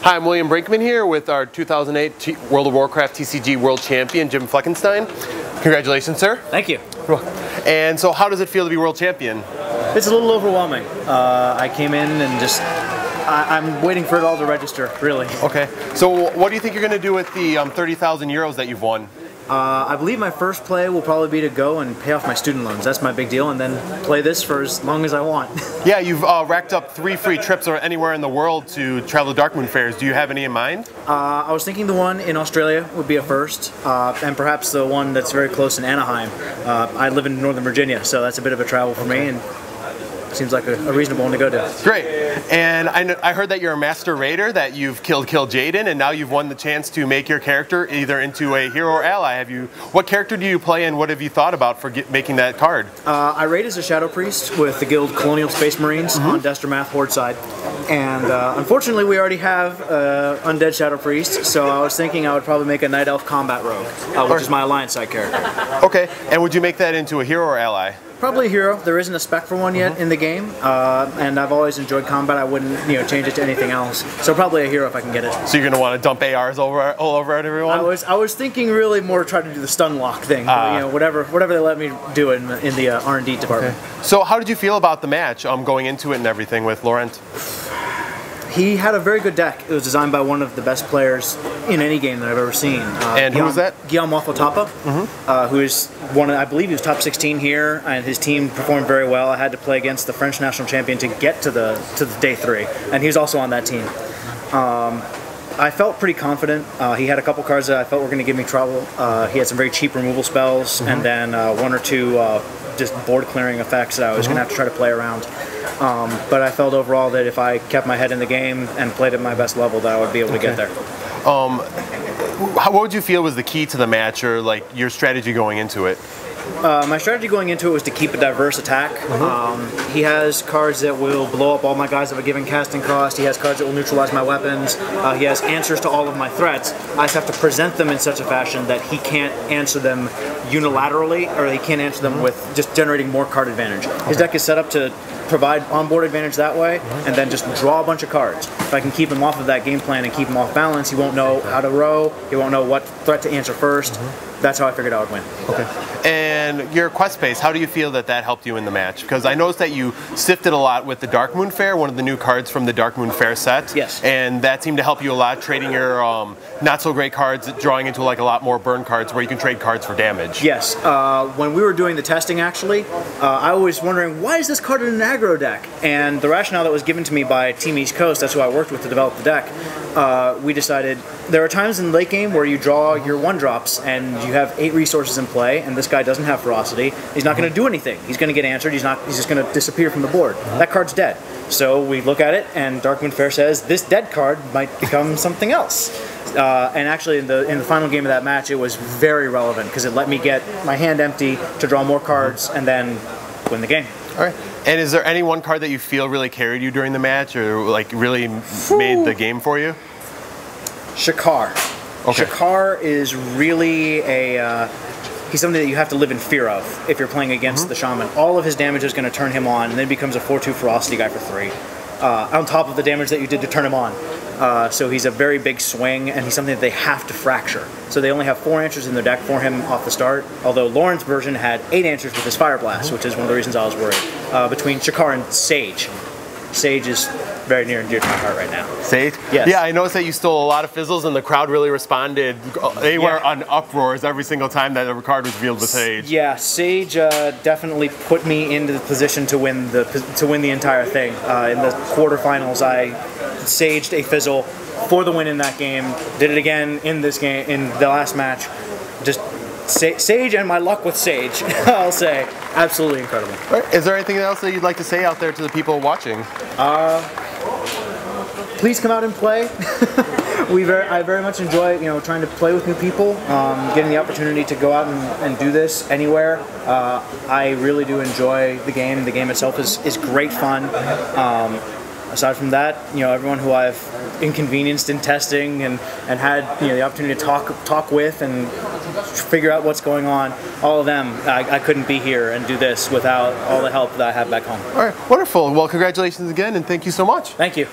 Hi, I'm William Brinkman here with our 2008 World of Warcraft TCG World Champion, Jim Fleckenstein. Congratulations, sir. Thank you. And so how does it feel to be World Champion? It's a little overwhelming. I came in and just, I'm waiting for it all to register, really. Okay. So what do you think you're going to do with the 30,000 euros that you've won? I believe my first play will probably be to go and pay off my student loans. That's my big deal, and then play this for as long as I want. Yeah, you've racked up 3 free trips or anywhere in the world to travel to Darkmoon fairs. Do you have any in mind? I was thinking the one in Australia would be a first, and perhaps the one that's very close in Anaheim. I live in Northern Virginia, so that's a bit of a travel for me, and seems like a reasonable one to go to. Great. And I heard that you're a master raider, that you've killed Jaden, and now you've won the chance to make your character either into a hero or ally. What character do you play, and what have you thought about for making that card? I raid as a Shadow Priest with the guild Colonial Space Marines on Destermath Horde side. And unfortunately we already have Undead Shadow Priest, so I was thinking I would probably make a Night Elf Combat Rogue, which is my Alliance side character. Okay, and would you make that into a hero or ally? Probably a hero. There isn't a spec for one yet in the game, and I've always enjoyed combat. I wouldn't, change it to anything else. So probably a hero if I can get it. So you're gonna want to dump ARs all over at everyone? I was thinking really more try to do the stun lock thing. But, whatever they let me do in the R&D department. Okay. So how did you feel about the match, going into it and everything with Laurent? He had a very good deck. It was designed by one of the best players in any game that I've ever seen. And who was that? Guillaume Wafotapa, who is I believe he was top 16 here, and his team performed very well. I had to play against the French national champion to get to the day 3, and he was also on that team. I felt pretty confident. He had a couple cards that I felt were going to give me trouble. He had some very cheap removal spells, and then 1 or 2 just board clearing effects that I was going to have to try to play around. But I felt overall that if I kept my head in the game and played at my best level, that I would be able to get there. What would you feel was the key to the match, or like your strategy going into it? My strategy going into it was to keep a diverse attack. He has cards that will blow up all my guys of a given casting cost. He has cards that will neutralize my weapons. He has answers to all of my threats. I just have to present them in such a fashion that he can't answer them unilaterally, or he can't answer them with just generating more card advantage. His deck is set up to provide onboard advantage that way, and then just draw a bunch of cards. If I can keep him off of that game plan and keep him off balance, he won't know how to row, he won't know what threat to answer first. That's how I figured I would win. Okay. And your quest base, how do you feel that helped you in the match? Because I noticed that you sifted a lot with the Darkmoon Fair, one of the new cards from the Darkmoon Fair set. Yes. And that seemed to help you a lot, trading your not so great cards, drawing into like a lot more burn cards where you can trade cards for damage. Yes. When we were doing the testing, actually, I was wondering, why is this card in an aggro deck? And the rationale that was given to me by Team East Coast, that's who I worked with to develop the deck, we decided there are times in the late game where you draw your 1-drops and you have 8 resources in play, and this guy doesn't have ferocity. He's not going to do anything. He's going to get answered. He's just going to disappear from the board. That card's dead. So we look at it, and Darkmoon Fair says this dead card might become something else. And actually, in the final game of that match, it was very relevant because it let me get my hand empty to draw more cards and then win the game. All right. And is there any one card that you feel really carried you during the match, or like really made the game for you? Shakar. Okay. Shakar is really he's something that you have to live in fear of if you're playing against the Shaman. All of his damage is going to turn him on, and then becomes a 4/2 Ferocity guy for 3. On top of the damage that you did to turn him on. So he's a very big swing, and he's something that they have to fracture. So they only have 4 answers in their deck for him off the start, although Lauren's version had 8 answers with his Fire Blast, which is one of the reasons I was worried. Between Shakar and Sage. Sage is very near and dear to my heart right now. Sage? Yes. Yeah, I noticed that you stole a lot of fizzles, and the crowd really responded. They were on uproars every single time that a card was revealed with Sage. Yeah, Sage definitely put me into the position to win the entire thing. In the quarterfinals, I saged a fizzle for the win in that game. Did it again in this game, in the last match. Just Sage and my luck with Sage, I'll say. Absolutely incredible. Right. Is there anything else that you'd like to say out there to the people watching? Please come out and play. I very much enjoy, trying to play with new people, getting the opportunity to go out and do this anywhere. I really do enjoy the game. The game itself is great fun. Aside from that, everyone who I've inconvenienced in testing and had the opportunity to talk with and figure out what's going on, all of them, I couldn't be here and do this without all the help that I have back home. All right, wonderful. Well, congratulations again, and thank you so much. Thank you.